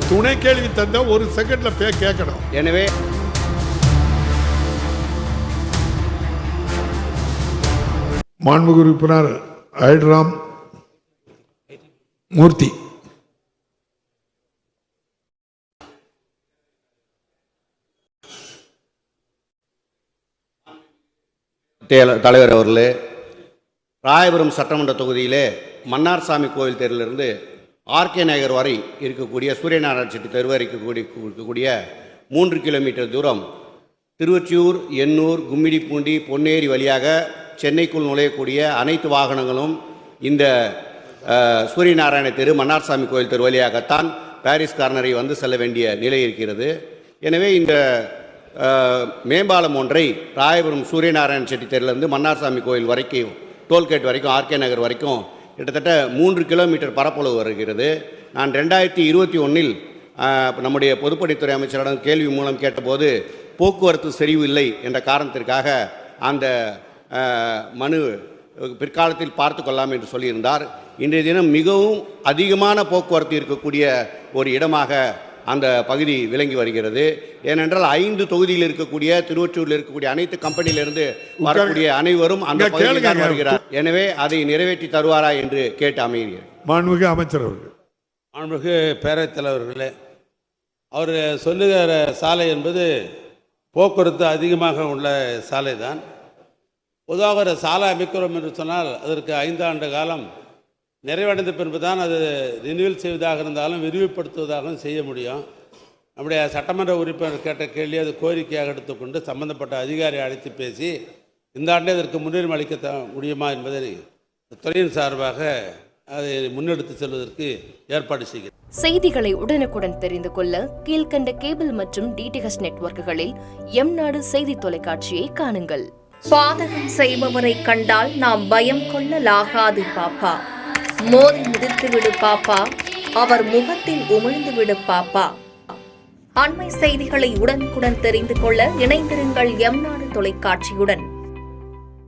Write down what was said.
துணை கேள்வி தந்தா ஒரு செகண்ட்ல கேட்கணும். எனவே மாண்புமிகு உறுப்பினர் ஐட்ராம் மூர்த்தி. தலைவர் அவர்களே, ராயபுரம் சட்டமன்ற தொகுதியிலே மன்னார்சாமி கோவில் தெருவிலிருந்து ஆர்கே நகர் வரை இருக்கக்கூடிய சூரியநாராயண செட்டி தெரு வரை இருக்கக்கூடிய 3 கிலோமீட்டர் தூரம் திருவொற்றியூர், எண்ணூர், கும்மிடிப்பூண்டி, பொன்னேரி வழியாக சென்னைக்குள் நுழையக்கூடிய அனைத்து வாகனங்களும் இந்த சூரியநாராயண தெரு, மன்னார்சாமி கோவில் தெரு வழியாகத்தான் பாரிஸ் கார்னரை வந்து செல்ல வேண்டிய நிலை இருக்கிறது. எனவே இந்த மேம்பாலம் ஒன்றை ராயபுரம் சூரியநாராயண செட்டி தெருவிலிருந்து மன்னார்சாமி கோயில் வரைக்கும், டோல்கேட் வரைக்கும், ஆர்கே நகர் வரைக்கும் கிட்டத்தட்ட 3 கிலோமீட்டர் பரப்பளவு வருகிறது. நான் 2021 நம்முடைய பொதுப்பணித்துறை அமைச்சரிடம் கேள்வி மூலம் கேட்டபோது போக்குவரத்து செறிவு இல்லை என்ற காரணத்திற்காக அந்த மனு பிற்காலத்தில் பார்த்து கொள்ளலாம் என்று சொல்லியிருந்தார். இன்றைய தினம் மிகவும் அதிகமான போக்குவரத்து இருக்கக்கூடிய ஒரு இடமாக அந்த பகுதி விளங்கி வருகிறது. ஏனென்றால் 5 தொகுதியில் இருக்கக்கூடிய, திருவொற்றியூரில் இருக்கக்கூடிய அனைத்து கம்பெனியிலிருந்து வரக்கூடிய அனைவரும் அந்த பகுதியில் தான் வருகிறார். எனவே அதை நிறைவேற்றி தருவாரா என்று கேட்டு அமைகிறேன். மாண்புமிகு அமைச்சர் அவர்கள். மாண்புமிகு பேரவைத் தலைவர்களே, அவர் சொல்லுகிற சாலை என்பது போக்குவரத்து அதிகமாக உள்ள சாலை தான். பொதுவாக ஒரு சாலை அமைக்கிறோம் என்று சொன்னால் அதற்கு 5 ஆண்டு காலம் நிறைவடைந்த பின்பு தான் அது ரினியூவல் செய்வதாக இருந்தாலும் விரிவுபடுத்துவதாகவும் செய்ய முடியும். நம்முடைய சட்டமன்ற உறுப்பினர் கேட்ட கேள்வி அது கோரிக்கையாக எடுத்துக்கொண்டு சம்பந்தப்பட்ட அதிகாரி அழைத்து பேசி இந்த ஆண்டே அதற்கு முன்னுரிமை அளிக்க முடியுமா என்பதை துறையின் சார்பாக அதை முன்னெடுத்து செல்வதற்கு ஏற்பாடு செய்கிறேன். செய்திகளை உடனுக்குடன் தெரிந்து கொள்ள கீழ்கண்ட கேபிள் மற்றும் டிடிஹெச் நெட்வொர்க்குகளில் எம்நாடு செய்தி தொலைக்காட்சியை காணுங்கள். பாதகம் செய்பவரை கண்டால் நாம் பயம் கொள்ளலாகாது பாப்பா. மோதி மிதித்து விடு பாப்பா, அவர் முகத்தில் உமிழ்ந்து விடு பாப்பா. அண்மை செய்திகளை உடனுக்குடன் தெரிந்து கொள்ள இணைந்திருங்கள் எம்நாடு தொலைக்காட்சியுடன்.